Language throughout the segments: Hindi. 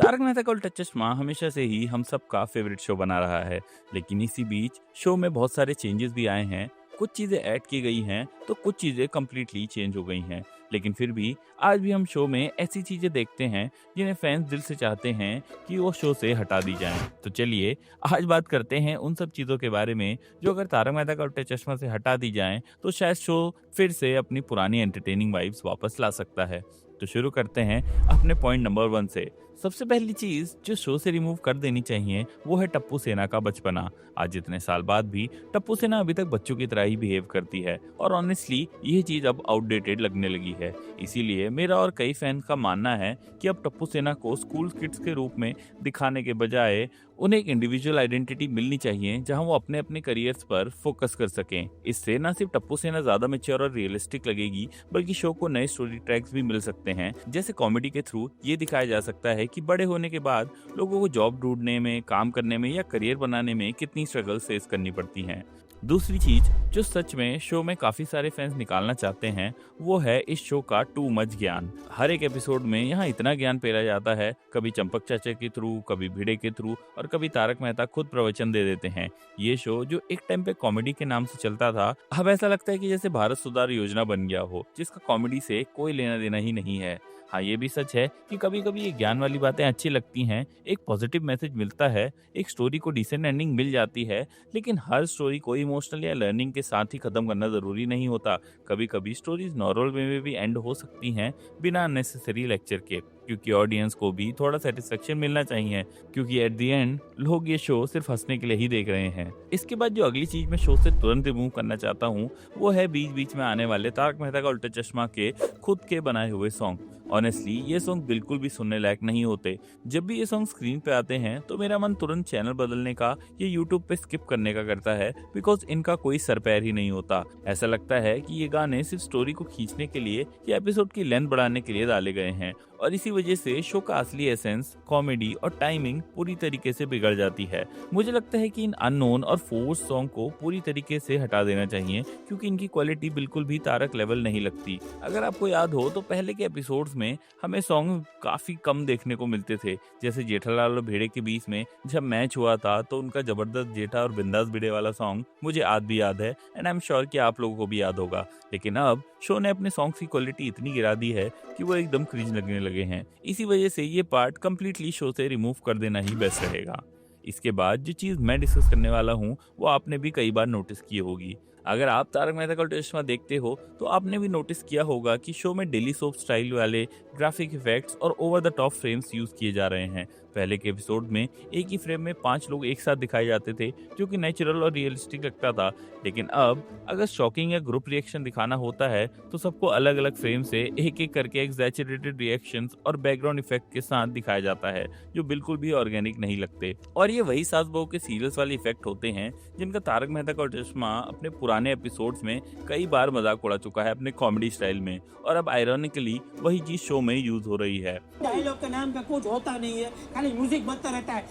तारक मेहता का उल्टा चश्मा हमेशा से ही हम सबका फेवरेट शो बना रहा है, लेकिन इसी बीच शो में बहुत सारे चेंजेस भी आए हैं। कुछ चीज़ें ऐड की गई हैं, तो कुछ चीज़ें कम्प्लीटली चेंज हो गई हैं। लेकिन फिर भी आज भी हम शो में ऐसी चीज़ें देखते हैं जिन्हें फैंस दिल से चाहते हैं कि वो शो से हटा दी जाएं। तो चलिए आज बात करते हैं उन सब चीज़ों के बारे में जो अगर तारक मेहता का उल्टा चश्मा से हटा दी जाएं तो शायद शो फिर से अपनी पुरानी एंटरटेनिंग वाइब्स वापस ला सकता है। तो शुरू करते हैं अपने पॉइंट नंबर 1 से। सबसे पहली चीज जो शो से रिमूव कर देनी चाहिए वो है टप्पू सेना का बचपना। आज इतने साल बाद भी टप्पू सेना अभी तक बच्चों की तरह ही बिहेव करती है और ऑनेस्टली ये चीज अब आउटडेटेड लगने लगी है। इसीलिए मेरा और कई फैन का मानना है कि अब टप्पू सेना को स्कूल किड्स के रूप में दिखाने के बजाय उन्हें एक इंडिविजुअल आइडेंटिटी मिलनी चाहिए जहां वो अपने अपने करियर्स पर फोकस कर सकें। इससे न सिर्फ टप्पू सेना ज्यादा मैच्योर और रियलिस्टिक लगेगी बल्कि शो को नए स्टोरी ट्रैक्स भी मिल सकते हैं। जैसे कॉमेडी के थ्रू ये दिखाया जा सकता है कि बड़े होने के बाद लोगों को जॉब ढूंढने में, काम करने में या करियर बनाने में कितनी स्ट्रगल फेस करनी पड़ती हैं। दूसरी चीज जो सच में शो में काफी सारे फैंस निकालना चाहते हैं वो है इस शो का टू मच ज्ञान। हर एक एपिसोड में यहाँ इतना ज्ञान पेरा जाता है, कभी चंपक चाचा के थ्रू, कभी भिड़े के थ्रू और कभी तारक मेहता खुद प्रवचन दे देते हैं। ये शो जो एक टाइम पे कॉमेडी के नाम से चलता था अब ऐसा लगता है कि जैसे भारत सुधार योजना बन गया हो जिसका कॉमेडी से कोई लेना देना ही नहीं है। हाँ ये भी सच है कि कभी कभी ये ज्ञान वाली बातें अच्छी लगती हैं, एक पॉजिटिव मैसेज मिलता है, एक स्टोरी को डिसेंट एंडिंग मिल जाती है, लेकिन हर स्टोरी को इमोशनल या लर्निंग के साथ ही खत्म करना जरूरी नहीं होता। कभी कभी स्टोरीज नॉर्मल वे में भी एंड हो सकती हैं बिना अननेसेसरी लेक्चर के, क्योंकि ऑडियंस को भी थोड़ा सेटिस्फेक्शन मिलना चाहिए, क्योंकि एट द एंड लोग ये शो सिर्फ हंसने के लिए ही देख रहे हैं। इसके बाद जो अगली चीज मैं शो से तुरंत रिमूव करना चाहता हूँ वो है बीच बीच में आने वाले तारक मेहता का उल्टा चश्मा के खुद के बनाए हुए सॉन्ग। ऑनेस्टली ये सॉन्ग बिल्कुल भी सुनने लायक नहीं होते। जब भी ये सॉन्ग स्क्रीन पे आते हैं तो मेरा मन तुरंत चैनल बदलने का या यूट्यूब पे स्किप करने का करता है, बिकॉज इनका कोई सर पैर ही नहीं होता। ऐसा लगता है कि ये गाने सिर्फ स्टोरी को खींचने के लिए या एपिसोड की लेंथ बढ़ाने के लिए डाले गए हैं और इसी वजह से शो का असली एसेंस, कॉमेडी और टाइमिंग पूरी तरीके से बिगड़ जाती है। मुझे लगता है कि इन अननोन और फोर्स सॉन्ग को पूरी तरीके से हटा देना चाहिए क्योंकि इनकी क्वालिटी बिल्कुल भी तारक लेवल नहीं लगती। अगर आपको याद हो तो पहले के एपिसोड्स में हमें सॉन्ग काफी कम देखने को मिलते थे। जैसे जेठालाल और भिड़े के बीच में जब मैच हुआ था तो उनका जबरदस्त जेठा और बिंदास भिड़े वाला सॉन्ग मुझे आज भी याद है एंड आई एम श्योर कि आप लोगों को भी याद होगा। लेकिन अब शो ने अपने सॉन्ग्स की क्वालिटी इतनी गिरा दी है कि वो एकदम क्रिंज लगने लगे हैं। इसी वजह से ये पार्ट कंप्लीटली शो से रिमूव कर देना ही बेस्ट रहेगा। इसके बाद जो चीज़ मैं डिस्कस करने वाला हूँ वो आपने भी कई बार नोटिस की होगी। अगर आप तारक मेहता का उल्टा चश्मा देखते हो तो आपने भी नोटिस किया होगा कि शो में डेली सोप स्टाइल वाले ग्राफिक इफेक्ट्स और over the top frames use किए जा रहे हैं। पहले के एपिसोड में एक ही फ्रेम में 5 लोग एक साथ दिखाए जाते थे जो कि नेचुरल और रियलिस्टिक लगता था, लेकिन अब अगर शॉकिंग या ग्रुप रिएक्शन दिखाना होता है तो सबको अलग अलग फ्रेम से एक एक करके एग्जैचरेटेड रिएक्शंस और बैकग्राउंड इफेक्ट के साथ दिखाया जाता है जो बिल्कुल भी ऑर्गेनिक नहीं लगते। और ये वही सास बहू के सीरियल्स वाले इफेक्ट होते हैं जिनका तारक मेहता का उल्टा चश्मा अपने पुराने एपिसोड्स में कई बार मजाक उड़ा चुका है अपने कॉमेडी स्टाइल में, और अब आयरॉनिकली वही चीज शो में यूज हो रही है। डायलॉग का नाम का कुछ होता नहीं है, खाली म्यूजिक बजता रहता है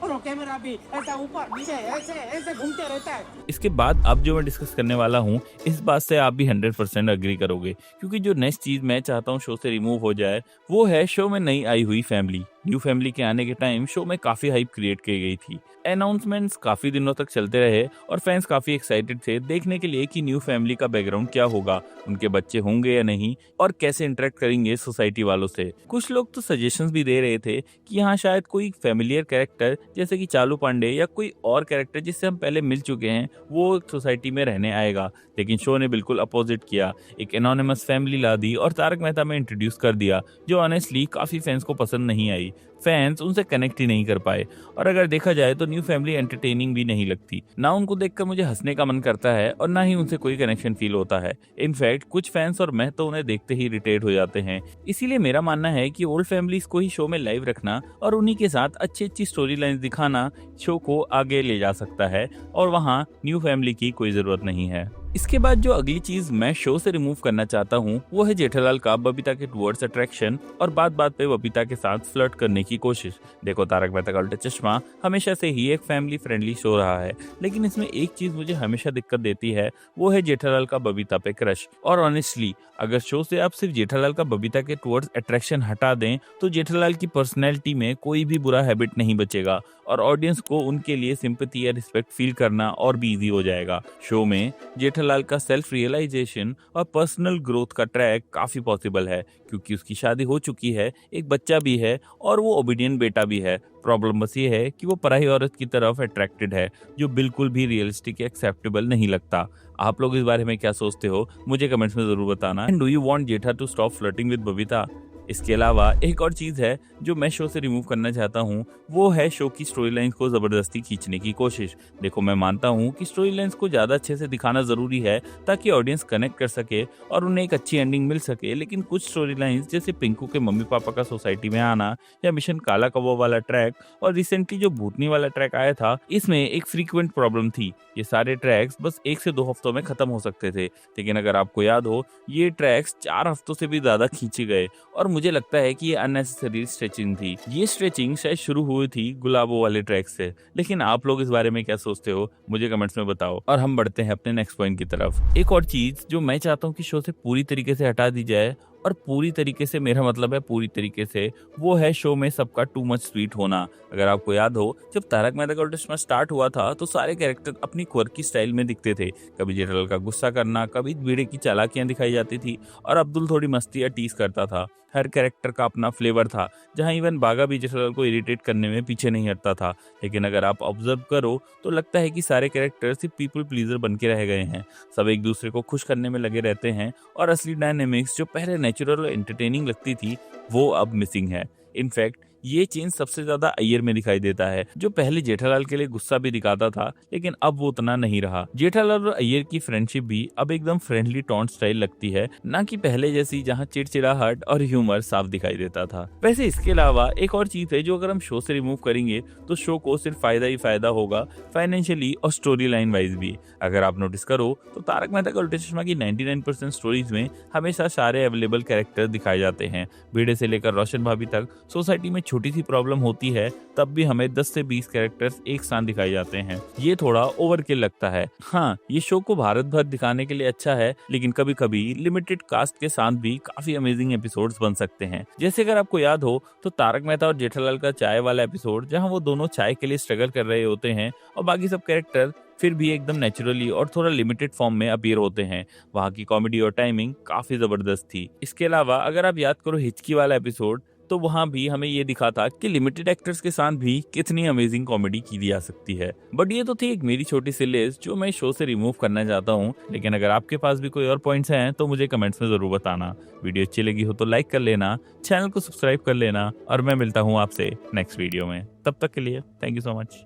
और वो कैमरा भी ऐसा ऊपर नीचे ऐसे ऐसे घूमते रहता है। इसके बाद अब जो मैं डिस्कस करने वाला हूँ इस बात से आप भी 100% अग्री करोगे, क्योंकि जो नेक्स्ट चीज मैं चाहता हूँ शो से रिमूव हो जाए वो है शो में नई आई हुई फैमिली। न्यू फैमिली के आने के टाइम शो में काफी हाइप क्रिएट की गई थी। अनाउंसमेंट्स काफी दिनों तक चलते रहे और फैंस काफी एक्साइटेड थे देखने के लिए कि न्यू फैमिली का बैकग्राउंड क्या होगा, उनके बच्चे होंगे या नहीं और कैसे इंटरेक्ट करेंगे सोसाइटी वालों से। कुछ लोग तो सजेशंस भी दे रहे थे कि यहाँ शायद कोई फैमिलियर कैरेक्टर जैसे कि चालू पांडे या कोई और कैरेक्टर जिससे हम पहले मिल चुके हैं वो सोसाइटी में रहने आएगा, लेकिन शो ने बिल्कुल अपोजिट किया, एक एनोनिमस फैमिली ला दी और तारक मेहता में इंट्रोड्यूस कर दिया जो ऑनेस्टली काफी फैंस को पसंद नहीं आई। फैंस उनसे कनेक्ट ही नहीं कर पाए और अगर देखा जाए तो न्यू फैमिली एंटरटेनिंग भी नहीं लगती। ना उनको देखकर मुझे हंसने का मन करता है और ना ही उनसे कोई कनेक्शन फील होता है। इनफैक्ट कुछ फैंस और मैं तो उन्हें देखते ही इरिटेट हो जाते हैं। इसीलिए मेरा मानना है कि ओल्ड फैमिलीज को ही शो में लाइव रखना और उन्हीं के साथ अच्छी अच्छी स्टोरी लाइन दिखाना शो को आगे ले जा सकता है और वहाँ न्यू फैमिली की कोई जरूरत नहीं है। इसके बाद जो अगली चीज मैं शो से रिमूव करना चाहता हूँ वो है जेठालाल का बबीता के टुवर्ड्स अट्रैक्शन और बात बात पे बबीता के साथ फ्लर्ट करने की कोशिश। देखो, तारक मेहता का उल्टा चश्मा हमेशा से ही एक फैमिली फ्रेंडली शो रहा है, लेकिन इसमें एक चीज मुझे हमेशा दिक्कत देती है, वो है जेठालाल का बबीता पे क्रश। और ऑनेस्टली अगर शो से आप सिर्फ जेठालाल का बबीता के टुवर्ड्स अट्रैक्शन हटा दें तो जेठालाल की पर्सनैलिटी में कोई भी बुरा हैबिट नहीं बचेगा और ऑडियंस को उनके लिए सिंपैथी या रिस्पेक्ट फील करना और भी इजी हो जाएगा। शो में जेठालाल का सेल्फ रियलाइजेशन और पर्सनल ग्रोथ का ट्रैक काफी पॉसिबल है, क्योंकि उसकी शादी हो चुकी है, एक बच्चा भी है और वो ओबीडियंट बेटा भी है। प्रॉब्लम बस ये है कि वो पराई औरत की तरफ अट्रैक्टेड है, जो बिल्कुल भी रियलिस्टिक या एक्सेप्टेबल नहीं लगता। आप लोग इस बारे में क्या सोचते हो, मुझे कमेंट्स में जरूर बताना। And do you want Jetha to stop flirting with Babita? इसके अलावा एक और चीज है जो मैं शो से रिमूव करना चाहता हूँ, वो है शो की स्टोरी लाइंस को जबरदस्ती खींचने की कोशिश। देखो, मैं मानता हूँ कि स्टोरी लाइंस को ज्यादा अच्छे से दिखाना जरूरी है ताकि ऑडियंस कनेक्ट कर सके और उन्हें एक अच्छी एंडिंग मिल सके, लेकिन कुछ स्टोरी लाइंस जैसे पिंकू के मम्मी पापा का सोसाइटी में आना या मिशन काला कौवा वाला ट्रैक और रिसेंटली जो भूतनी वाला ट्रैक आया था, इसमें एक फ्रीक्वेंट प्रॉब्लम थी। ये सारे ट्रैक्स बस 1 से 2 हफ्तों में खत्म हो सकते थे, लेकिन अगर आपको याद हो, ये ट्रैक्स 4 हफ्तों से भी ज्यादा खींचे गए और मुझे लगता है कि ये अननेसेसरी स्ट्रेचिंग थी। ये स्ट्रेचिंग शायद शुरू हुई थी गुलाबो वाले ट्रैक से, लेकिन आप लोग इस बारे में क्या सोचते हो, मुझे कमेंट्स में बताओ। और हम बढ़ते हैं अपने नेक्स्ट पॉइंट की तरफ। एक और चीज जो मैं चाहता हूँ कि शो से पूरी तरीके से हटा दी जाए, और पूरी तरीके से मेरा मतलब है पूरी तरीके से, वो है शो में सबका टू मच स्वीट होना। अगर आपको याद हो, जब तारक मेहता का उल्टा चश्मा स्टार्ट हुआ था तो सारे कैरेक्टर अपनी क्वर्की स्टाइल में दिखते थे। कभी जेठालाल का गुस्सा करना, कभी भिड़े की चालाकियां दिखाई जाती थी और अब्दुल थोड़ी मस्ती या टीज करता था। हर कैरेक्टर का अपना फ्लेवर था, जहां इवन बागा भी जेठालाल को इरिटेट करने में पीछे नहीं हटता था। लेकिन अगर आप ऑब्जर्व करो तो लगता है कि सारे कैरेक्टर सिर्फ पीपल प्लीजर बन के रह गए हैं। सब एक दूसरे को खुश करने में लगे रहते हैं और असली डायनेमिक्स जो पहले नेचुरल और एंटरटेनिंग लगती थी, वो अब मिसिंग है। इनफैक्ट ये चेंज सबसे ज्यादा अय्यर में दिखाई देता है, जो पहले जेठालाल के लिए गुस्सा भी दिखाता था, लेकिन अब वो उतना नहीं रहा। जेठालाल और अय्यर की फ्रेंडशिप भी अब एकदम फ्रेंडली टॉन्ट स्टाइल लगती है, ना कि पहले जैसी जहां चिड़चिड़ाहट और ह्यूमर साफ दिखाई देता था। वैसे इसके अलावा एक और चीज है जो अगर हम शो से रिमूव करेंगे तो शो को सिर्फ फायदा ही फायदा होगा, फाइनेंशियली और स्टोरी लाइन वाइज भी। अगर आप नोटिस करो तो तारक मेहता का उल्टा चश्मा की 99% स्टोरीज में हमेशा सारे अवेलेबल कैरेक्टर दिखाए जाते हैं। भिड़े से लेकर रोशन भाभी तक सोसाइटी में छोटी सी प्रॉब्लम होती है तब भी हमें 10 से 20 कैरेक्टर्स एक साथ दिखाए जाते हैं। ये थोड़ा ओवरकिल लगता है। हाँ, ये शो को भारत भर दिखाने के लिए अच्छा है, लेकिन कभी कभी लिमिटेड कास्ट के साथ भी काफी अमेजिंग एपिसोड्स बन सकते हैं। जैसे अगर आपको याद हो तो तारक मेहता और जेठालाल का चाय वाला एपिसोड, जहाँ वो दोनों चाय के लिए स्ट्रगल कर रहे होते हैं और बाकी सब कैरेक्टर फिर भी एकदम नेचुरली और थोड़ा लिमिटेड फॉर्म में अपीयर होते हैं। वहाँ की कॉमेडी और टाइमिंग काफी जबरदस्त थी। इसके अलावा अगर आप याद करो हिचकी वाला एपिसोड, तो वहाँ भी हमें ये दिखा था कि लिमिटेड एक्टर्स के साथ भी कितनी अमेजिंग कॉमेडी की जा सकती है। बट ये तो थी एक मेरी छोटी सी लिस्ट जो मैं शो से रिमूव करना चाहता हूँ, लेकिन अगर आपके पास भी कोई और पॉइंट्स हैं तो मुझे कमेंट्स में जरूर बताना। वीडियो अच्छी लगी हो तो लाइक कर लेना, चैनल को सब्सक्राइब कर लेना और मैं मिलता हूँ आपसे नेक्स्ट वीडियो में। तब तक के लिए थैंक यू सो मच।